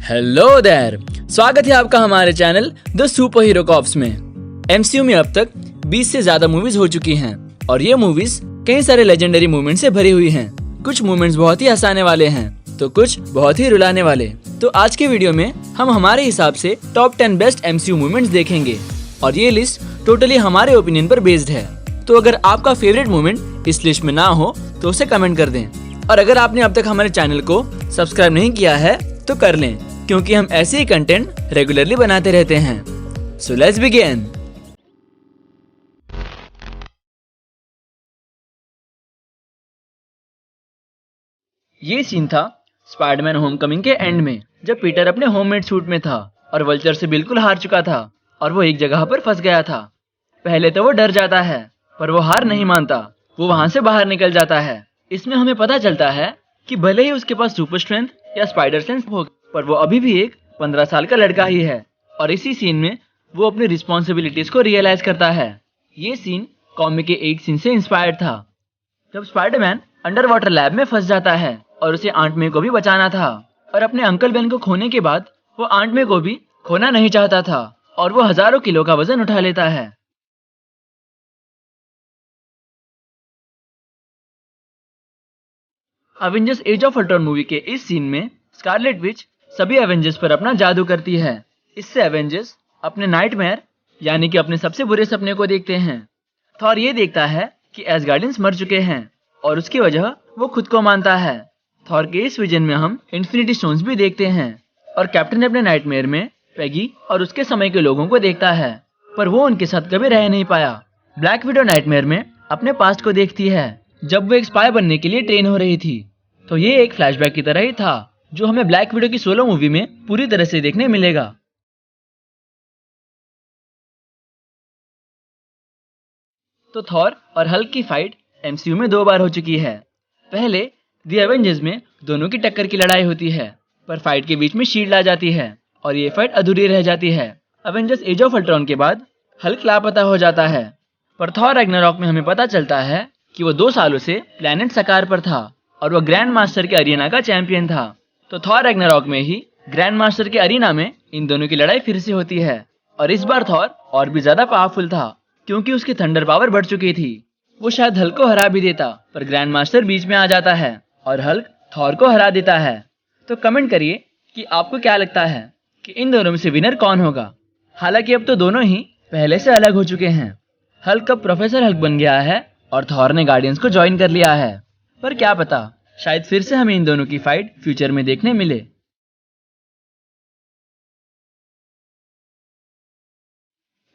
Hello there, स्वागत है आपका हमारे channel the super hero cops में। एमसीयू में अब तक 20 से ज्यादा मूवीज हो चुकी हैं और ये मूवीज कई सारे लेजेंडरी मूवमेंट से भरी हुई हैं। कुछ मूवमेंट्स बहुत ही हंसाने वाले हैं तो कुछ बहुत ही रुलाने वाले। तो आज के वीडियो में हम हमारे हिसाब से टॉप 10 बेस्ट एमसीयू मूवमेंट्स देखेंगे और ये लिस्ट टोटली हमारे ओपिनियन पर बेस्ड है। तो अगर आपका फेवरेट मूवमेंट इस लिस्ट में ना हो तो उसे कमेंट कर दें और अगर आपने अब तक हमारे चैनल को सब्सक्राइब नहीं किया है तो कर लें, क्योंकि हम ऐसे ही कंटेंट रेगुलरली बनाते रहते हैं। So let's begin. ये सीन था स्पाइडरमैन होमकमिंग के एंड में, जब पीटर अपने होममेड सूट में था और वल्चर से बिल्कुल हार चुका था और वो एक जगह पर फंस गया था। पहले तो वो डर जाता है पर वो हार नहीं मानता, वो वहां से बाहर निकल जाता है। इसमें हमें पता चलता है कि भले ही उसके पास सुपर स्ट्रेंथ या स्पाइडर सेंस हो, पर वो अभी भी एक 15 साल का लड़का ही है और इसी सीन में वो अपनी रिस्पॉन्सिबिलिटीज को रियलाइज करता है। ये सीन कॉमिक के एक सीन से इंस्पायर्ड था, जब स्पाइडरमैन अंडर वाटर लैब में फंस जाता है और उसे आंट मे को भी बचाना था और अपने अंकल बेन को खोने के बाद वो आंट मे को भी खोना नहीं चाहता था और वो हजारों किलो का वजन उठा लेता है। Avengers age of Ultron movie के इस सीन में स्कारलेट विच सभी एवेंजर्स पर अपना जादू करती है। इससे एवेंजर्स अपने नाइटमेयर यानी कि अपने सबसे बुरे सपने को देखते हैं। थॉर ये देखता है कि एसगार्डियंस मर चुके हैं और उसकी वजह वो खुद को मानता है। थॉर के इस विजन में हम इन्फिनिटी स्टोन्स भी देखते हैं और कैप्टन अपने नाइटमेयर में पैगी और उसके समय के लोगों को देखता है, पर वो उनके साथ कभी रह नहीं पाया। ब्लैक विडो नाइटमेयर में अपने पास्ट को देखती है जब वो एक स्पाई बनने के लिए ट्रेन हो रही थी। तो ये एक फ्लैशबैक की तरह ही था जो हमें ब्लैक विडो की सोलो मूवी में पूरी तरह से देखने मिलेगा। तो थॉर और हल्क की फाइट एमसीयू में 2 बार हो चुकी है। पहले द एवेंजर्स में दोनों की टक्कर की लड़ाई होती है, पर फाइट के बीच में शील्ड आ जाती है और ये फाइट अधूरी रह जाती है। एवेंजर्स एज ऑफ अल्ट्रॉन के बाद हल्क लापता हो जाता है, पर थॉर रैग्नारॉक में हमें पता चलता है कि वो 2 सालों से प्लेनेट सकार पर था और वो ग्रैंड मास्टर के अरीना का चैंपियन था। तो थॉर रैग्नारॉक में ही ग्रैंड मास्टर के अरीना में इन दोनों की लड़ाई फिर से होती है और इस बार थॉर और भी ज्यादा पावरफुल था क्योंकि उसकी थंडर पावर बढ़ चुकी थी। वो शायद हल्क को हरा भी देता, पर ग्रैंड मास्टर बीच में आ जाता है और हल्क थॉर को हरा देता है। तो कमेंट करिए कि आपको क्या लगता है कि इन दोनों में से विनर कौन होगा। हालांकि अब तो दोनों ही पहले से अलग हो चुके हैं। हल्क अब प्रोफेसर हल्क बन गया है और थॉर ने गार्डियंस को ज्वाइन कर लिया है, पर क्या पता शायद फिर से हमें इन दोनों की फाइट फ्यूचर में देखने मिले।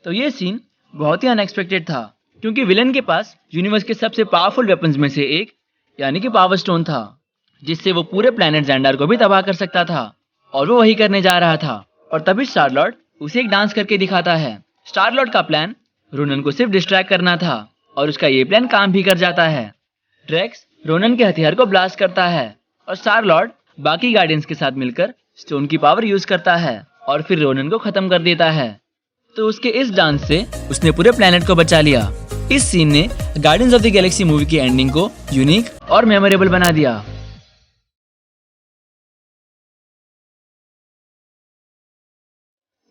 तो ये सीन बहुत ही अनएक्सपेक्टेड था क्योंकि विलन के पास यूनिवर्स के सबसे पावरफुल वेपन्स में से एक यानी कि पावर स्टोन था, जिससे वो पूरे प्लेनेट ज़ेंडार को भी तबाह कर सकता था और वो वही करने जा रहा था। और तभी स्टार लॉर्ड उसे एक डांस करके दिखाता है। स्टार लॉर्ड का प्लान रोनन को सिर्फ डिस्ट्रैक्ट करना था और उसका ये प्लान काम भी कर जाता है। ड्रैक्स रोनन के हथियार को ब्लास्ट करता है और स्टार लॉर्ड बाकी गार्डियंस के साथ मिलकर स्टोन की पावर यूज करता है और फिर रोनन को खत्म कर देता है। तो उसके इस डांस से उसने पूरे प्लेनेट को बचा लिया। इस सीन ने guardians of the Galaxy movie की एंडिंग को यूनिक और मेमोरेबल बना दिया।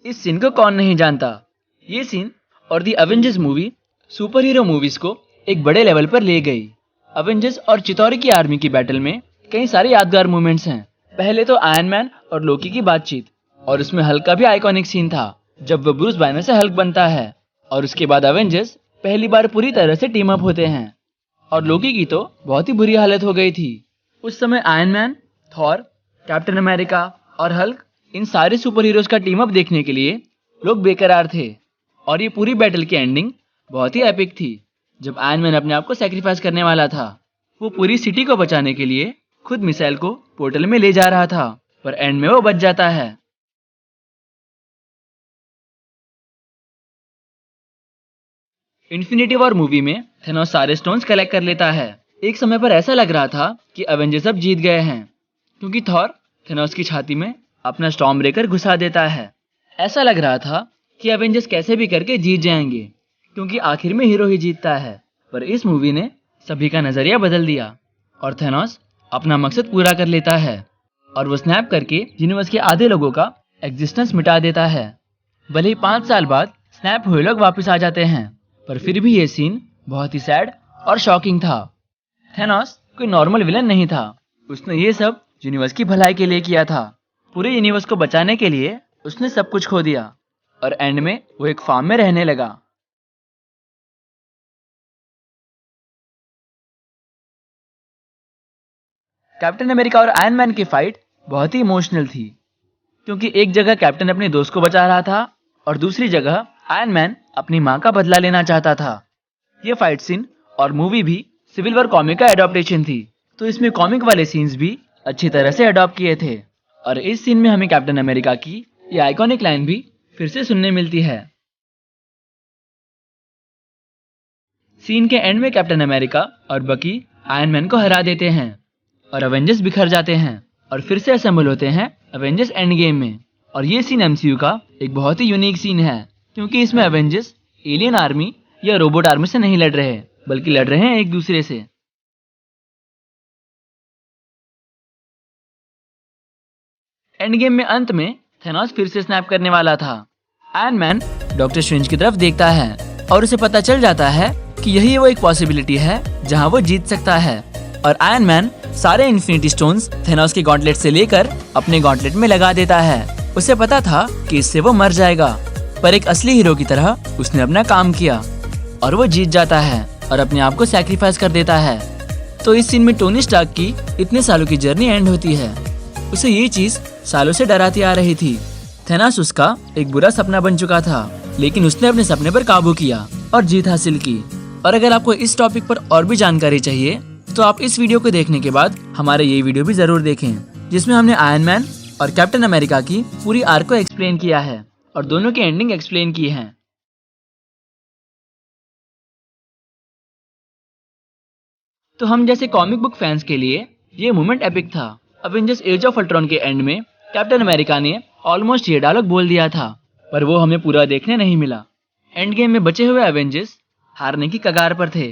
इस सीन को कौन नहीं जानता। ये सीन और the Avengers movie super hero movies को एक बड़े लेवल पर ले गई। एवेंजर्स और चितौरी की आर्मी की बैटल में कई सारे यादगार मोमेंट्स हैं। पहले तो आयरन मैन और लोकी की बातचीत, और उसमें हल्क का भी आइकॉनिक सीन था जब वो ब्रूस बैनर से हल्क बनता है। और उसके बाद एवेंजर्स पहली बार पूरी तरह से टीम अप होते हैं और लोकी की तो बहुत ही बुरी हालत हो गई थी। उस समय iron man, Thor, captain America और हल्क इन सारे सुपर हीरोज का टीम अप देखने के लिए लोग बेकरार थे और ये पूरी बैटल की एंडिंग बहुत ही एपिक थी जब आयरन मैन अपने आप को सैक्रिफाइस करने वाला था। वो पूरी सिटी को बचाने के लिए खुद मिसाइल को पोर्टल में ले जा रहा था, पर एंड में वो बच जाता है। इन्फिनिटी वॉर मूवी में थेनोस सारे स्टोन्स कलेक्ट कर लेता है। एक समय पर ऐसा लग रहा था कि एवेंजर्स अब जीत गए हैं क्योंकि थॉर थेनोस की छाती में अपना स्टॉर्म ब्रेकर घुसा देता है। ऐसा लग रहा था कि एवेंजर्स कैसे भी करके जीत जाएंगे क्योंकि आखिर में हीरो ही जीतता है, पर इस मूवी ने सभी का नजरिया बदल दिया और थेनोस अपना मकसद पूरा कर लेता है और वो स्नैप करके यूनिवर्स के आधे लोगों का एग्जिस्टेंस मिटा देता है। भले ही 5 साल बाद स्नैप हुए लोग वापस आ जाते हैं, पर फिर भी ये सीन बहुत ही सैड और शॉकिंग था। थैनोस कोई नॉर्मल विलन नहीं था, उसने ये सब यूनिवर्स की भलाई के लिए किया था। पूरे यूनिवर्स को बचाने के लिए उसने सब कुछ खो दिया और एंड में वो एक फार्म में रहने लगा। कैप्टन अमेरिका और आयरन मैन की फाइट बहुत ही इमोशनल थी, क्योंकि एक जगह कैप्टन अपने दोस्त को बचा रहा था और दूसरी जगह आयरन मैन अपनी माँ का बदला लेना चाहता था। ये फाइट सीन और मूवी भी सिविल वॉर कॉमिक का एडॉप्टेशन थी, तो इसमें कॉमिक वाले सीन्स भी अच्छी तरह से अडॉप्ट किए थे। और इस सीन में हमें कैप्टन अमेरिका की ये आइकॉनिक लाइन भी फिर से सुनने मिलती है। सीन के एंड में कैप्टन अमेरिका और बकी आयरन मैन को हरा देते हैं और अवेंजर्स बिखर जाते हैं और फिर से असेंबल होते हैं अवेंजर्स एंड गेम में। और ये सीन एमसीयू का एक बहुत ही यूनिक सीन है, क्योंकि इसमें अवेंजर्स एलियन आर्मी या रोबोट आर्मी से नहीं लड़ रहे, बल्कि लड़ रहे हैं एक दूसरे से। एंड गेम में अंत में थैनोस फिर से स्नैप करने वाला था। आयरन मैन डॉक्टर स्ट्रेंज की तरफ देखता है और उसे पता चल जाता है कि यही वो एक पॉसिबिलिटी है जहां वो जीत सकता है। और आयरन मैन सारे इन्फिनिटी स्टोन्स थैनोस के गॉन्टलेट से लेकर अपने गॉन्टलेट में लगा देता है। उसे पता था कि इससे वो मर जाएगा, पर एक असली हीरो की तरह उसने अपना काम किया और वो जीत जाता है और अपने आप को सैक्रिफाइस कर देता है। तो इस सीन में टोनी स्टार्क की इतने सालों की जर्नी एंड होती है। उसे ये चीज सालों से डराती आ रही थी। थैनोस उसका एक बुरा सपना बन चुका था, लेकिन उसने अपने सपने पर काबू किया और जीत हासिल की। और अगर आपको इस टॉपिक पर और भी जानकारी चाहिए तो आप इस वीडियो को देखने के बाद हमारे ये वीडियो भी जरूर देखें, जिसमें हमने आयरन मैन और कैप्टन अमेरिका की पूरी आर्क को एक्सप्लेन किया है और दोनों की एंडिंग एक्सप्लेन की है। तो हम जैसे कॉमिक बुक फैंस के लिए ये मोमेंट एपिक था। अवेंजर्स एज ऑफ अल्ट्रॉन के एंड में कैप्टन अमेरिका ने ऑलमोस्ट ये डायलॉग बोल दिया था, पर वो हमें पूरा देखने नहीं मिला। एंड गेम में बचे हुए अवेंजर्स हारने की कगार पर थे,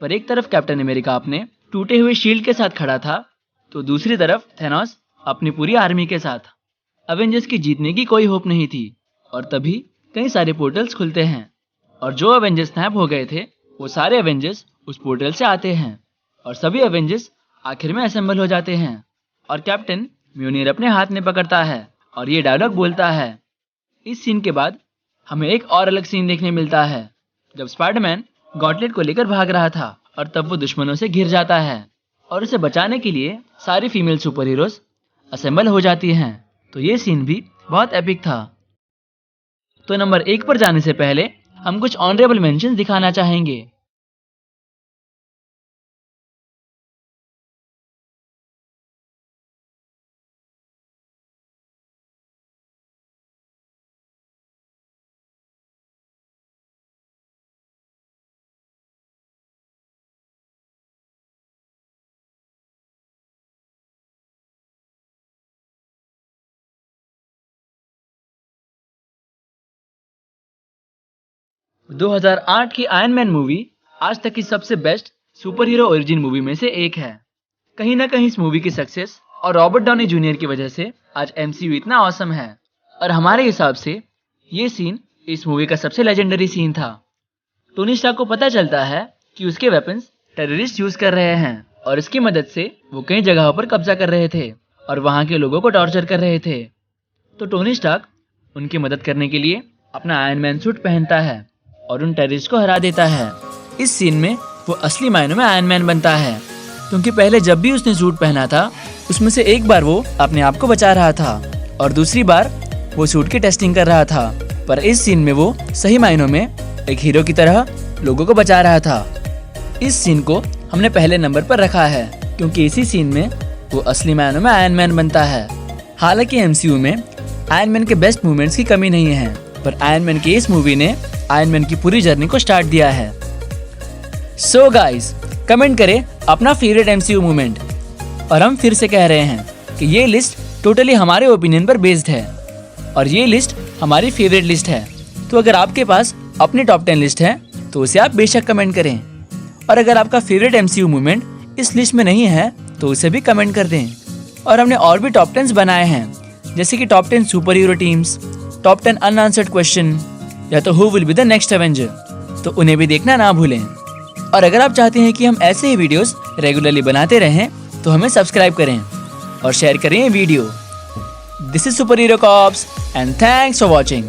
पर एक तरफ कैप्टन अमेरिका अपने टूटे हुए शील्ड के साथ खड़ा था, तो दूसरी तरफ थैनोस अपनी पूरी आर्मी के साथ। अवेंजर्स की जीतने की कोई होप नहीं थी और तभी कई सारे पोर्टल्स खुलते हैं और जो अवेंजर्स स्नैप हो गए थे वो सारे अवेंजर्स उस पोर्टल से आते हैं और सभी अवेंजर्स आखिर में असेंबल हो जाते हैं और कैप्टन म्योनिर अपने हाथ में पकड़ता है और ये डायलॉग बोलता है। इस सीन के बाद हमें एक और अलग सीन देखने मिलता है, जब स्पाइडरमैन गॉन्टलेट को लेकर भाग रहा था और तब वो दुश्मनों से घिर जाता है और उसे बचाने के लिए सारी फीमेल सुपर हीरोज असेंबल हो जाती हैं। तो ये सीन भी बहुत एपिक था। तो नंबर 1 पर जाने से पहले हम कुछ ऑनरेबल मेंशंस दिखाना चाहेंगे। – 2008 की आयरन मैन मूवी आज तक की सबसे best super hero origin movie में से एक है। कहीं ना कहीं इस मूवी की सक्सेस और रॉबर्ट डाउनी जूनियर की वजह से आज एमसीयू इतना ऑसम है और हमारे हिसाब से ये सीन इस मूवी का सबसे लेजेंडरी सीन था। टोनी स्टार्क को पता चलता है कि उसके वेपन्स टेररिस्ट यूज कर रहे हैं और इसकी मदद से वो कई जगहों पर कब्जा कर रहे थे और वहां के लोगों को टॉर्चर कर रहे थे। तो टोनी स्टार्क उनकी मदद करने के लिए अपना आयरन मैन सूट पहनता है और उन टेररिस्ट को हरा देता है। इस सीन में वो असली मायनों में आयरन मैन बनता है, क्योंकि पहले जब भी उसने सूट पहना था उसमें से एक बार वो अपने आप को बचा रहा था और दूसरी बार वो सूट की टेस्टिंग कर रहा था। पर इस सीन में वो सही मायनों में एक हीरो की तरह लोगों को बचा रहा था। इस सीन को हमने पहले नंबर पर रखा है, क्योंकि इसी सीन में वो असली मायनों में आयरन मैन बनता है। हालांकि एमसीयू में आयरन मैन के बेस्ट मूवमेंट्स की कमी नहीं है, पर आयरन मैन की इस मूवी ने आयरन मैन की पूरी जर्नी को स्टार्ट दिया है। सो गाइस, कमेंट करें अपना फेवरेट एमसीयू मूवमेंट। और हम फिर से कह रहे हैं कि ये लिस्ट टोटली हमारे ओपिनियन पर बेस्ड है और ये लिस्ट हमारी फेवरेट लिस्ट है। तो अगर आपके पास अपनी टॉप 10 लिस्ट है तो उसे आप बेशक कमेंट करें, और अगर आपका फेवरेट एमसीयू मूवमेंट इस लिस्ट में नहीं है तो उसे भी कमेंट कर दें। और हमने और भी टॉप 10 बनाए हैं, जैसे कि top 10 super hero teams, top 10 unanswered question या तो who will be the next Avenger, तो उन्हें भी देखना ना भूलें। और अगर आप चाहते हैं कि हम ऐसे ही वीडियोस रेगुलरली बनाते रहें तो हमें सब्सक्राइब करें और शेयर करें video. This is super hero cops and thanks for watching.